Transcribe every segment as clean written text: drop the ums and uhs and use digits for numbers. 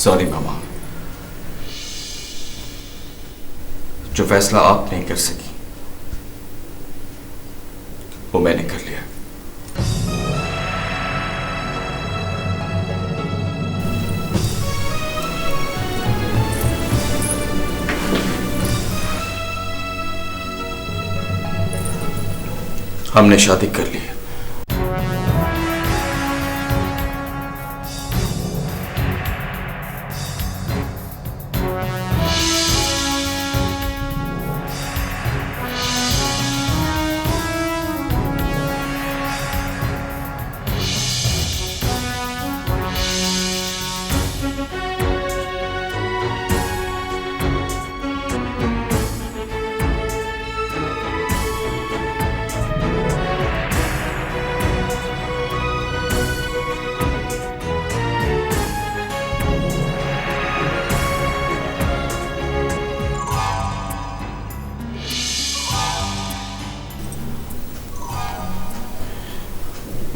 Sorry मामा, जो फैसला आप नहीं कर सकी वो मैंने कर लिया। हमने शादी कर ली है।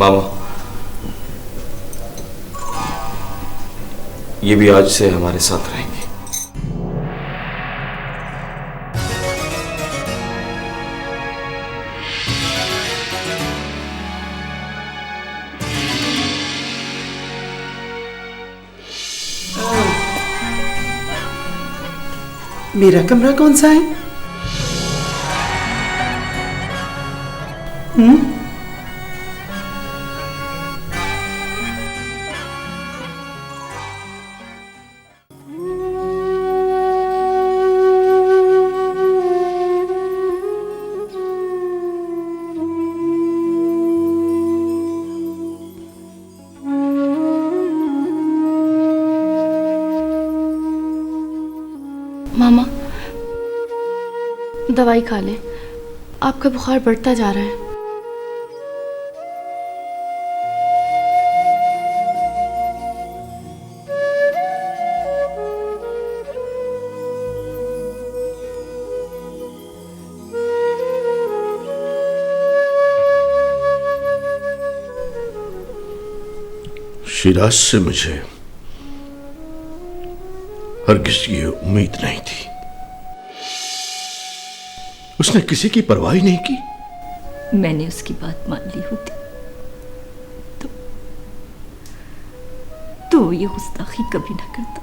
मामा, ये भी आज से हमारे साथ रहेंगे। मेरा कमरा कौन सा है? मामा, दवाई खा लें, आपका बुखार बढ़ता जा रहा है। शिराज से मुझे हरगिज़ ये उम्मीद नहीं थी। उसने किसी की परवाह ही नहीं की। मैंने उसकी बात मान ली होती तो ये गुस्ताखी कभी ना करता।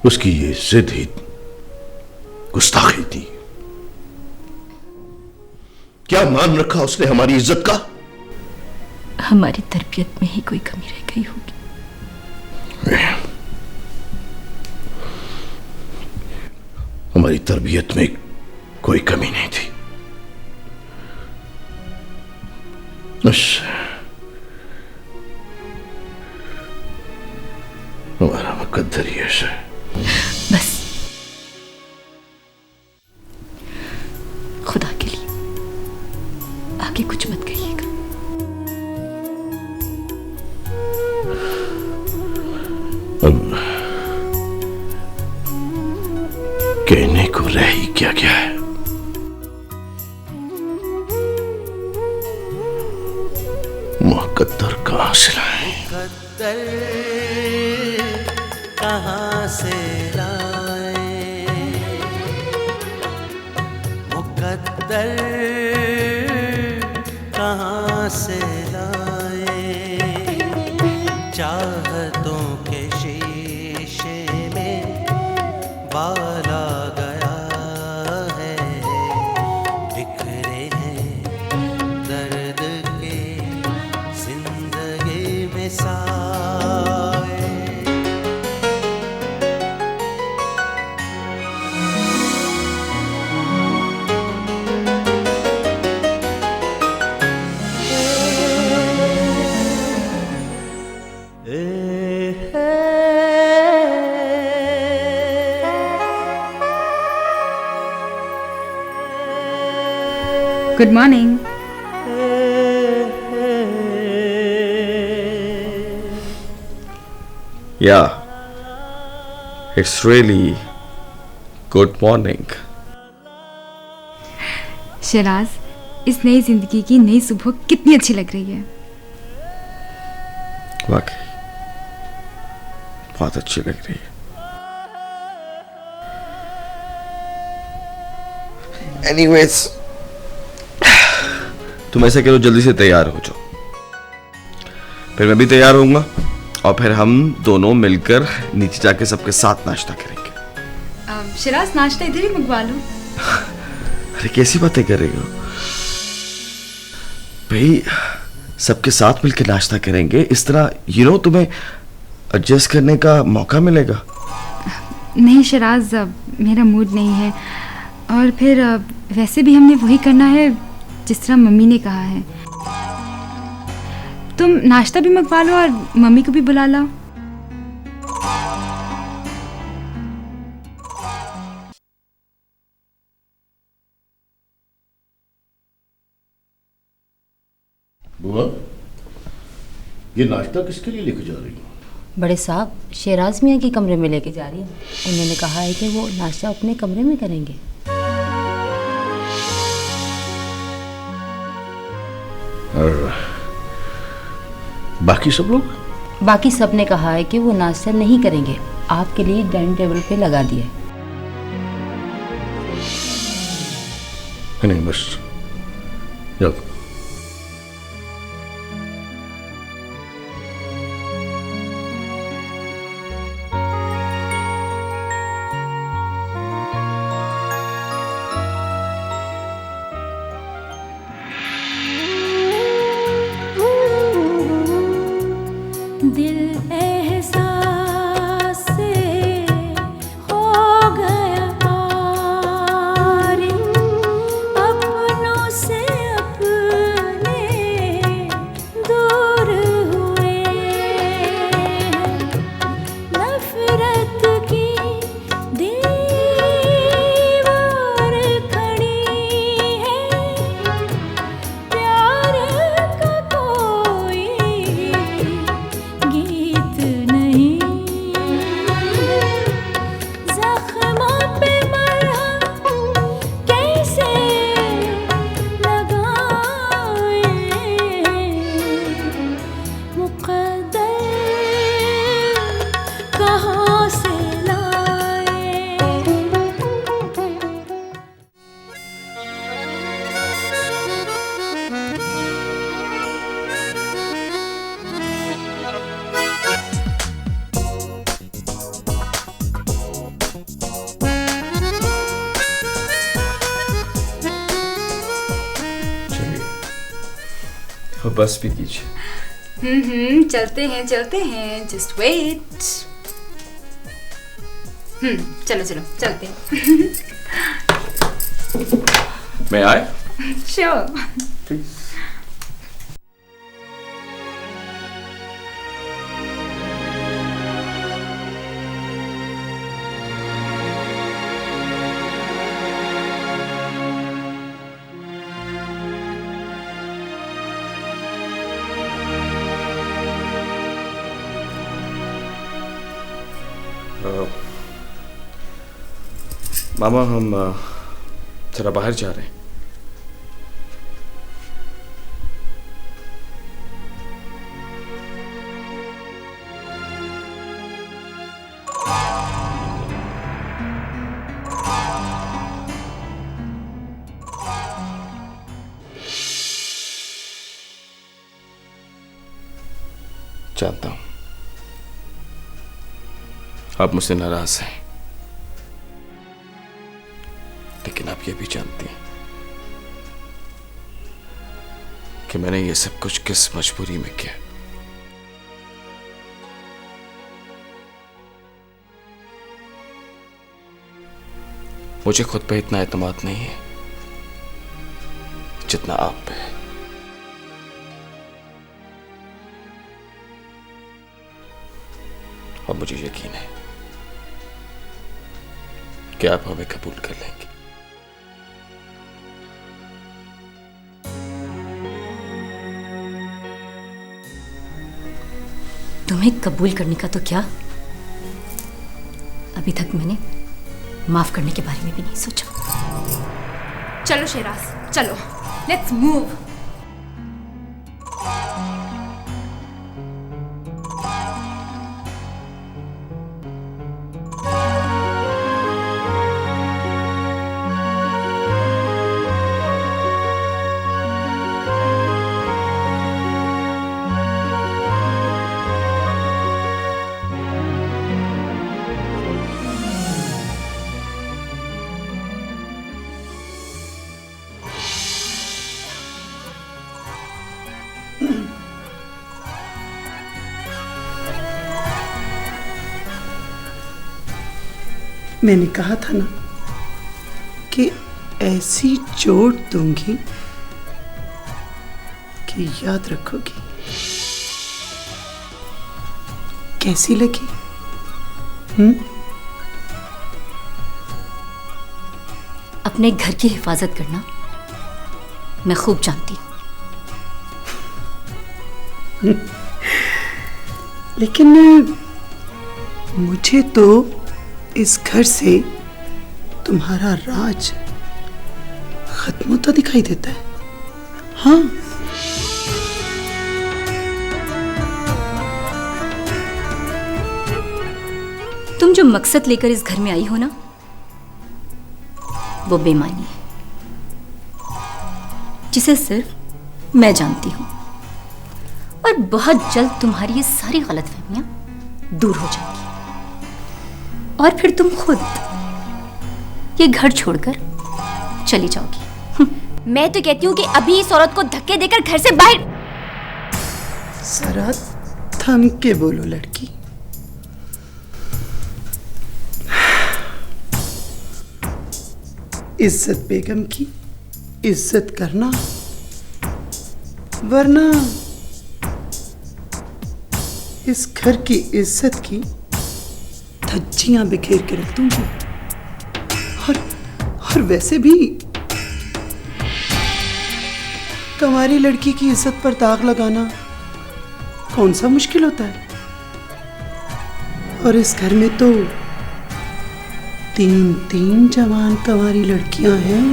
उसकी ये जिद ही गुस्ताखी थी। क्या मान रखा उसने हमारी इज्जत का? हमारी तरबियत में ही कोई कमी रह गई होगी। हमारी तरबियत में कोई कमी नहीं थी। बस हमारा मुकद्दर ही ऐसा है। बस खुदा के लिए आगे कुछ मत कहिएगा। अब कहने को रह ही क्या क्या है। मुकद्दर कहां से लाए? मुकद्दर कहां से लाए? मुकद्दर कहां से लाए? चाहतों के शीशे में बाला गया है, बिखरे हैं दर्द के जिंदगी में साए। Good morning. Yeah, it's really good morning. Sharaj, इस नई जिंदगी की नई सुबह कितनी अच्छी लग रही है। वाकई बहुत अच्छी लग रही है। एनीवेज, तुम ऐसा करो, जल्दी से तैयार हो जाओ, फिर मैं भी तैयार होऊंगा और फिर हम दोनों मिलकर नीचे जाके सबके साथ नाश्ता करेंगे। शिराज नाश्ता इधर ही मंगवा लो। अरे कैसी बातें कर रही हो भाई, सबके साथ मिलकर नाश्ता करेंगे, इस तरह तुम्हें एडजस्ट करने का मौका मिलेगा। नहीं शिराज, मेरा मूड नहीं है, और फिर वैसे भी हमने वही करना है जिस तरह मम्मी ने कहा है। तुम नाश्ता भी मंगवा लो और मम्मी को भी बुला लाओ। बुआ, ये नाश्ता किसके लिए लेके जा रही हो? बड़े साहब, शेराज मियाँ के कमरे में लेके जा रही हूँ। उन्होंने कहा है कि वो नाश्ता अपने कमरे में करेंगे। और बाकी सब लोग? बाकी सब ने कहा है कि वो नाश्ता नहीं करेंगे, आपके लिए डाइनिंग टेबल पे लगा दिया है। नहीं, बस जाओ। दिल एहसास से हो गया पार, अपनों से अपने दूर हुए, नफरत की दीवार खड़ी है, प्यार का कोई गीत नहीं, जख्मों पे मरहम कैसे लगाए, मुक़द्दर कहाँ से लाए। चलिए, और बस भी कीजिए। चलते हैं, जस्ट वेट। चलो चलो चलते हैं। मैं आए? श्योर। मामा, हम जरा बाहर जा रहे हैं। जानता हूं आप मुझसे नाराज हैं, लेकिन आप ये भी जानती हैं कि मैंने ये सब कुछ किस मजबूरी में किया। मुझे खुद पे इतना एतमाद नहीं है जितना आप पे है। और मुझे यकीन है कि आप हमें कबूल कर लेंगे। तुम्हें कबूल करने का तो क्या, अभी तक मैंने माफ करने के बारे में भी नहीं सोचा। चलो शेराज, चलो, लेट्स मूव। मैंने कहा था ना कि ऐसी चोट दूंगी कि याद रखोगी। कैसी लगी? अपने घर की हिफाजत करना मैं खूब जानती हूँ। लेकिन मुझे तो इस घर से तुम्हारा राज खत्म होता दिखाई देता है। हाँ, तुम जो मकसद लेकर इस घर में आई हो ना, वो बेमानी है, जिसे सिर्फ मैं जानती हूं। और बहुत जल्द तुम्हारी ये सारी गलतफहमियां दूर हो जाएंगी और फिर तुम खुद ये घर छोड़कर चली जाओगी। मैं तो कहती हूँ कि अभी इस औरत को धक्के देकर घर से बाहर। जरा थम के बोलो लड़की। इज्जत बेगम की इज्जत करना, वरना इस घर की इज्जत की धज्जियां बिखेर के रख दूंगी। और वैसे भी तुम्हारी लड़की की इज्जत पर दाग लगाना कौन सा मुश्किल होता है। और इस घर में तो 3 जवान कंवारी लड़कियां हैं।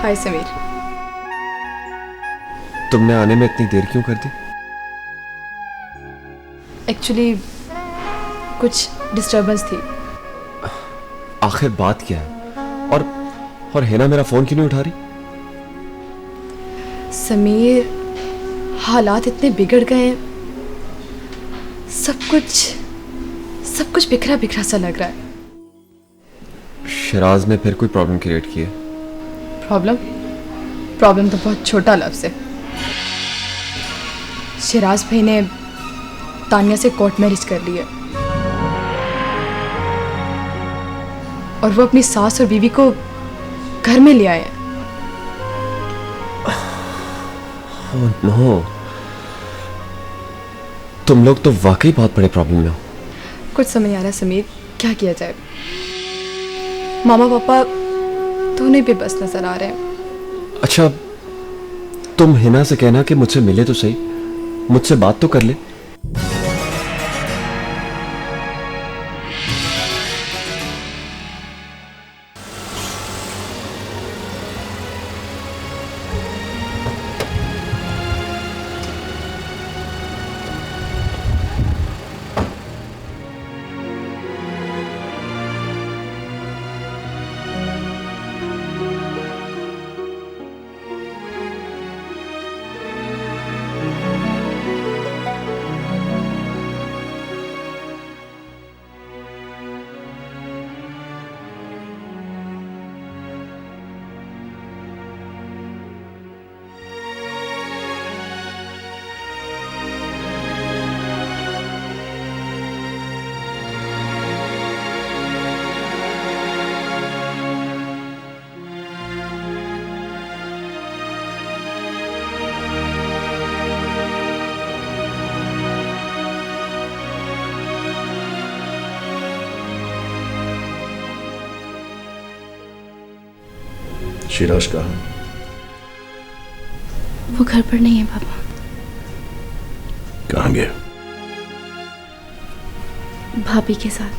हाय समीर। तुमने आने में इतनी देर क्यों कर दी? एक्चुअली कुछ डिस्टरबेंस थी। आखिर बात क्या है? और हेना मेरा फोन क्यों नहीं उठा रही? समीर, हालात इतने बिगड़ गए हैं, सब कुछ बिखरा बिखरा सा लग रहा है। शिराज ने फिर कोई प्रॉब्लम क्रिएट की है? प्रॉब्लम तो बहुत छोटा लफ्ज़ है। शिराज भाई ने तानिया से कोर्ट मैरिज कर ली है और वो अपनी सास और बीवी को घर में ले आए हैं। Oh no. तुम लोग तो वाकई बहुत बड़े प्रॉब्लम में हो। कुछ समझ नहीं आ रहा समीर, क्या किया जाए। मामा पापा दोनों पे बस नजर आ रहे हैं। अच्छा, तुम हिना से कहना कि मुझसे मिले तो सही, मुझसे बात तो कर ले। शिराज कहाँ? वो घर पर नहीं है पापा। कहाँ गया? भाभी के साथ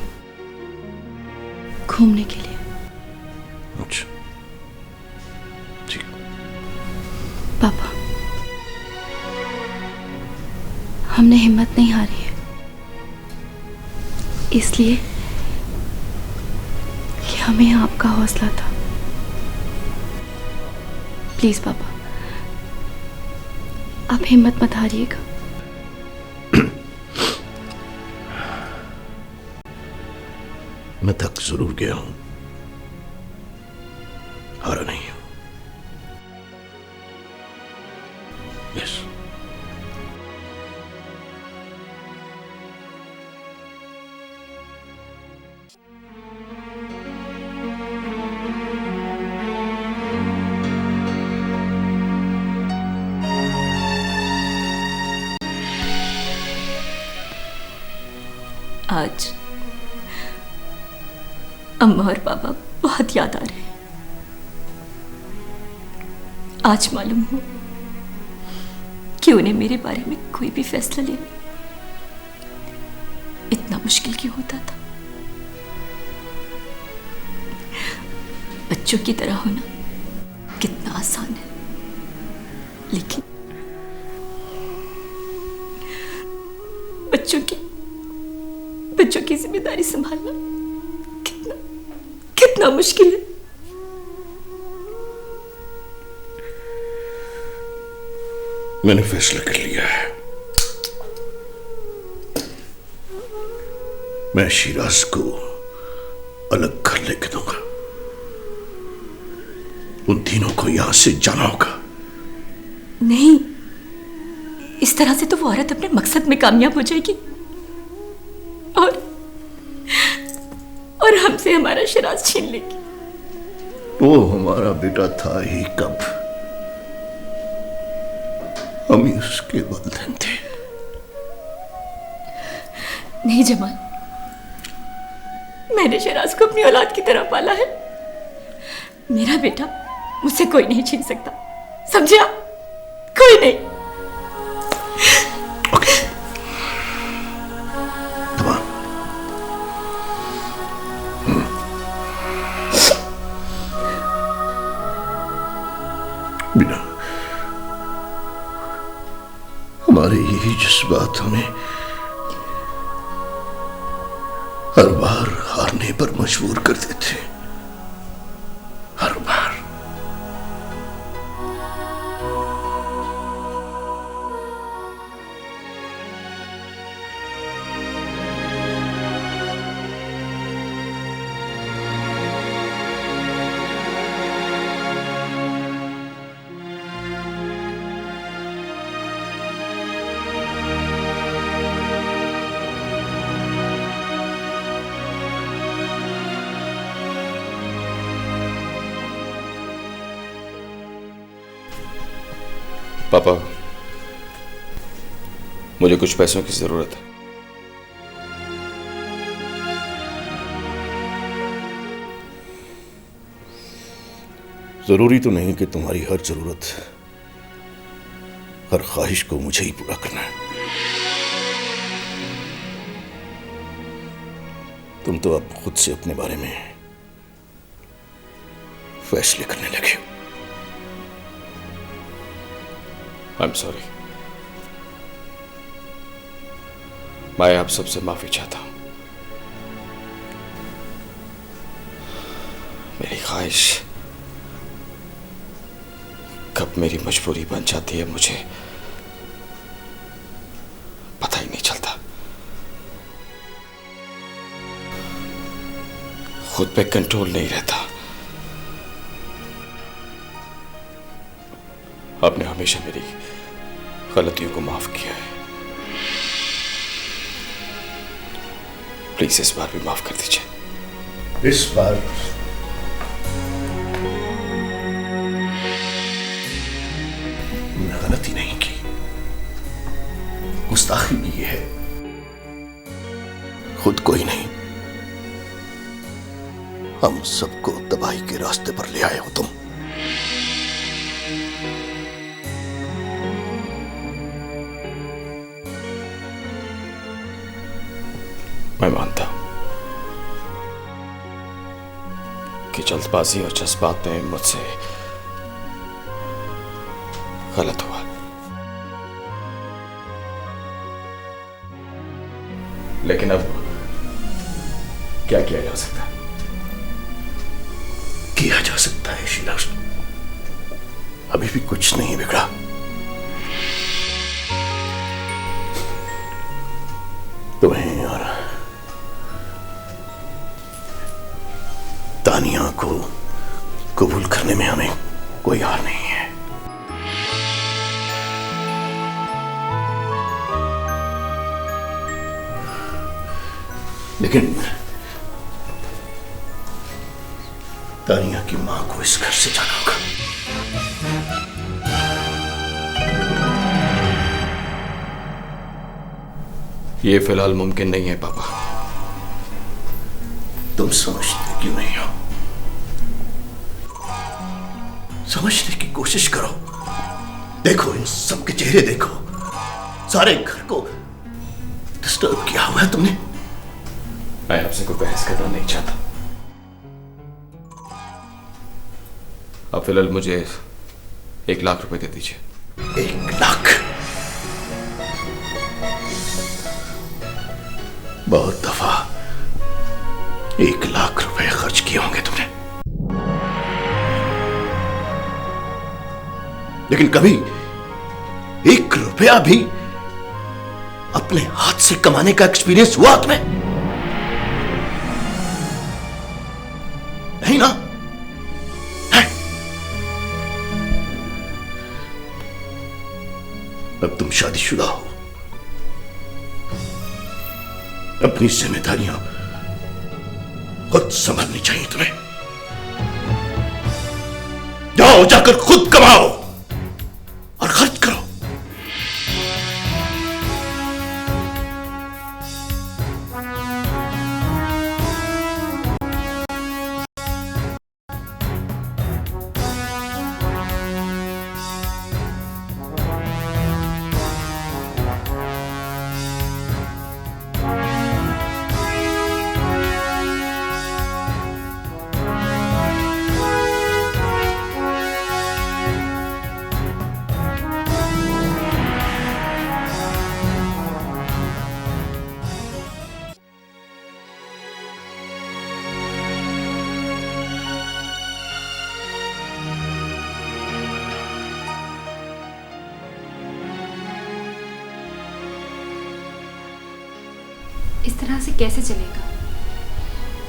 घूमने के लिए। अच्छा, ठीक। पापा, हमने हिम्मत नहीं हारी है, इसलिए कि हमें आपका हौसला था। प्लीज पापा, आप हिम्मत मत हारिएगा। मैं थक जरूर गया हूं, हारा नहीं हूं। यस, आज अम्मा और पापा बहुत याद आ रहे हैं। आज मालूम हो कि उन्हें मेरे बारे में कोई भी फैसला लेना इतना मुश्किल क्यों होता था। बच्चों की तरह होना कितना आसान है, लेकिन बच्चों की जिम्मेदारी संभालना कितना मुश्किल है। मैंने फैसला कर लिया है। मैं शिराज को अलग घर लेके दूंगा। उन तीनों को यहां से जाना होगा। नहीं, इस तरह से तो वो औरत अपने मकसद में कामयाब हो जाएगी और हमसे हमारा शिराज छीन लेगी। वो हमारा बेटा था ही कब, हम ही उसके वालिदैन थे। नहीं जमाल, मैंने शिराज को अपनी औलाद की तरह पाला है। मेरा बेटा मुझसे कोई नहीं छीन सकता, समझे आप? कोई नहीं। बिना हमारे यही जज्बात हमें हर बार हारने पर मजबूर कर देते, हर बार। पापा, मुझे कुछ पैसों की जरूरत है। जरूरी तो नहीं कि तुम्हारी हर जरूरत, हर ख्वाहिश को मुझे ही पूरा करना है। तुम तो अब खुद से अपने बारे में फैसले करने लगे हो। I'm sorry। मैं आप सबसे माफी चाहता हूं। मेरी ख्वाहिश कब मेरी मजबूरी बन जाती है मुझे पता ही नहीं चलता। खुद पे कंट्रोल नहीं रहता। आपने हमेशा मेरी गलतियों को माफ किया है, प्लीज इस बार भी माफ कर दीजिए। इस बार तुमने गलती नहीं की, गुस्ताखी की है, खुद को ही नहीं हम सबको तबाही के रास्ते पर ले आए हो तुम। मैं मानता हूं कि जल्दबाजी और जज्बात में मुझसे गलत हुआ, लेकिन अब क्या किया जा सकता है? किया जा सकता है शिराज, अभी भी कुछ नहीं बिगड़ा। तुम्हें और तानिया को कबूल करने में हमें कोई हार नहीं है। लेकिन तानिया की मां को इस घर से जाना होगा। ये फिलहाल मुमकिन नहीं है पापा। तुम समझते क्यों नहीं हो? समझने की कोशिश करो। देखो, इन सबके चेहरे देखो, सारे घर को डिस्टर्ब किया हुआ है तुमने। मैं आपसे कोई बहस करना नहीं चाहता। अब फिलहाल मुझे 1 लाख रुपए दे दीजिए। 1 लाख? बहुत दफा 1 लाख रुपए खर्च किए होंगे तुमने, लेकिन कभी 1 रुपया भी अपने हाथ से कमाने का एक्सपीरियंस हुआ तुम्हें? नहीं ना? है? अब तुम शादीशुदा हो, अपनी जिम्मेदारियां खुद संभालनी चाहिए तुम्हें। जाओ, जाकर खुद कमाओ और खर्च करो। इस तरह से कैसे चलेगा?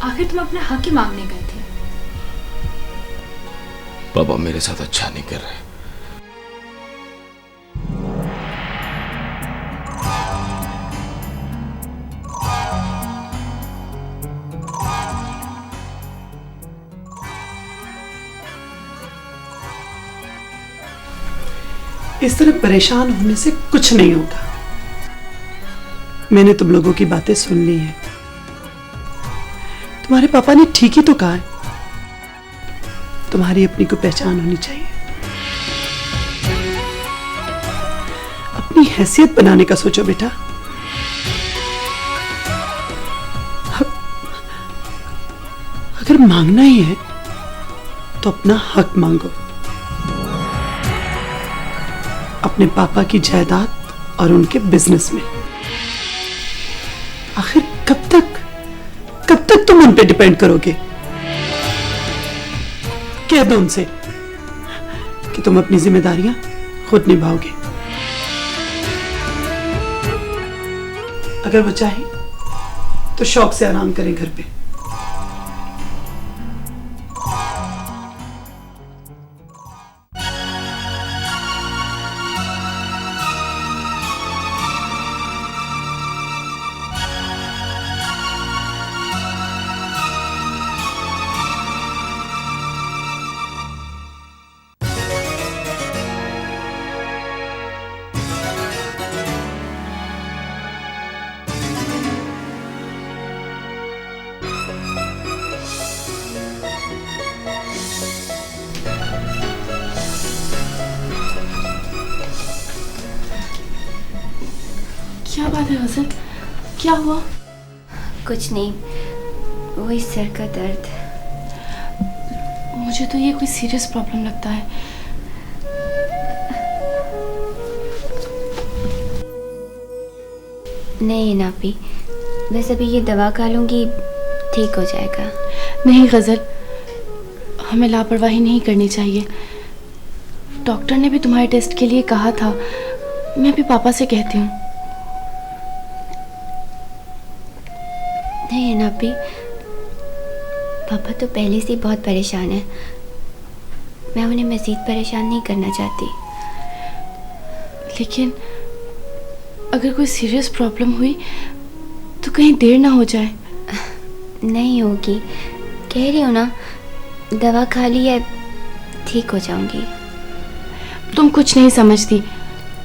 आखिर तुम अपना हक ही मांगने गए थे। पापा मेरे साथ अच्छा नहीं कर रहे। इस तरह परेशान होने से कुछ नहीं होगा। मैंने तुम लोगों की बातें सुन ली हैं। तुम्हारे पापा ने ठीक ही तो कहा है, तुम्हारी अपनी को पहचान होनी चाहिए। अपनी हैसियत बनाने का सोचो बेटा। अगर मांगना ही है तो अपना हक मांगो, अपने पापा की जायदाद और उनके बिजनेस में। आखिर कब तक तुम उन पे डिपेंड करोगे? कह दो उनसे कि तुम अपनी जिम्मेदारियां खुद निभाओगे। अगर वो चाहे तो शौक से आराम करें घर पे। क्या बात है हसन? क्या हुआ? कुछ नहीं, वही सर का दर्द। मुझे तो ये कोई सीरियस प्रॉब्लम लगता है। नहीं नापी, बस अभी ये दवा खा लूँगी, ठीक हो जाएगा। नहीं गज़ल, हमें लापरवाही नहीं करनी चाहिए। डॉक्टर ने भी तुम्हारे टेस्ट के लिए कहा था। मैं भी पापा से कहती हूँ। नहीं अनापी, पापा तो पहले से ही बहुत परेशान है। मैं उन्हें मज़ीद परेशान नहीं करना चाहती। लेकिन अगर कोई सीरियस प्रॉब्लम हुई तो कहीं देर ना हो जाए। नहीं होगी, कह रही हो ना, दवा खा ली है, ठीक हो जाऊंगी। तुम कुछ नहीं समझती।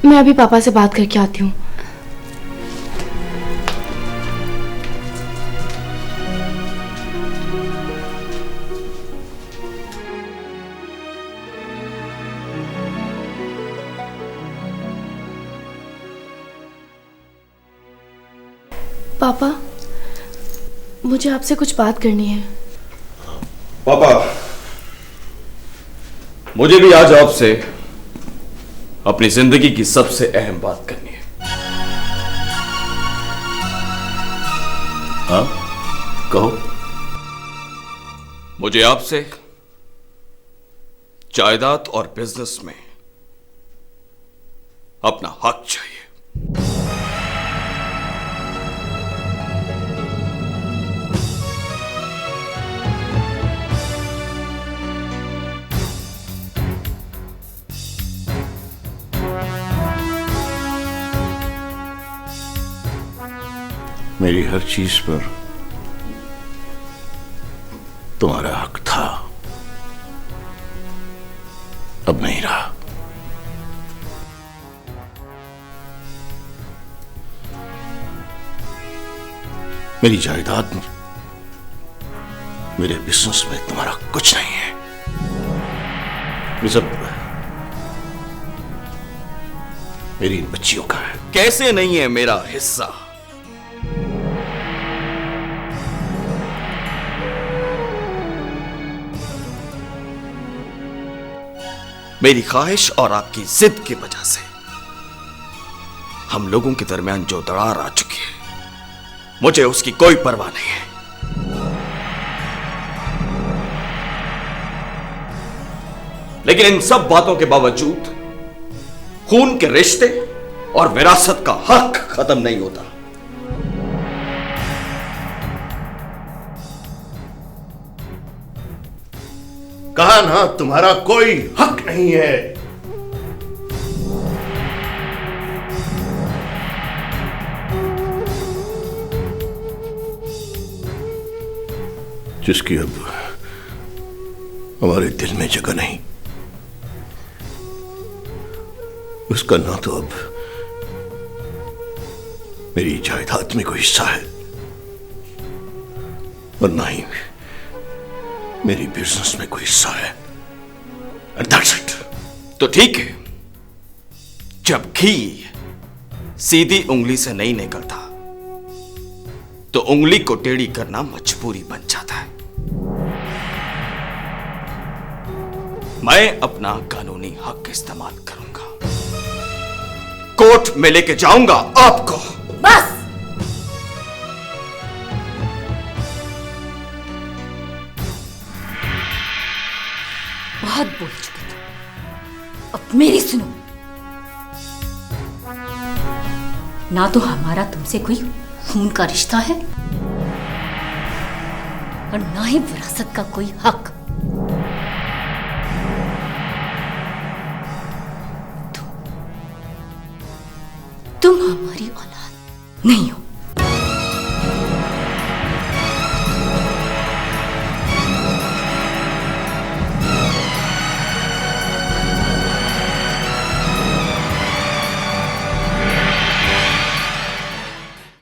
मैं अभी पापा से बात करके आती हूँ। पापा, मुझे आपसे कुछ बात करनी है। पापा, मुझे भी आज आपसे अपनी जिंदगी की सबसे अहम बात करनी है। हाँ, कहो। मुझे आपसे जायदाद और बिजनेस में अपना हक चाहिए। मेरी हर चीज पर तुम्हारा हक था, अब नहीं रहा। मेरी जायदाद में, मेरे बिजनेस में तुम्हारा कुछ नहीं है। ये सब मेरी इन बच्चियों का है। कैसे नहीं है मेरा हिस्सा? मेरी ख्वाहिश और आपकी जिद की वजह से हम लोगों के दरमियान जो दरार आ चुकी है, मुझे उसकी कोई परवाह नहीं है। लेकिन इन सब बातों के बावजूद खून के रिश्ते और विरासत का हक खत्म नहीं होता। कहा ना, तुम्हारा कोई हक नहीं है। जिसकी अब हमारे दिल में जगह नहीं, उसका ना तो अब मेरी जायदाद में कोई हिस्सा है और ना ही मेरी बिजनेस में कोई हिस्सा है। And that's it. तो ठीक है, जब घी सीधी उंगली से नहीं निकलता तो उंगली को टेढ़ी करना मजबूरी बन जाता है। मैं अपना कानूनी हक इस्तेमाल करूंगा, कोर्ट में लेके जाऊंगा आपको। बस, बहुत बोल चुके तुम, अब मेरी सुनो। ना तो हमारा तुमसे कोई खून का रिश्ता है और ना ही विरासत का कोई हक। तुम हमारी औलाद नहीं हो।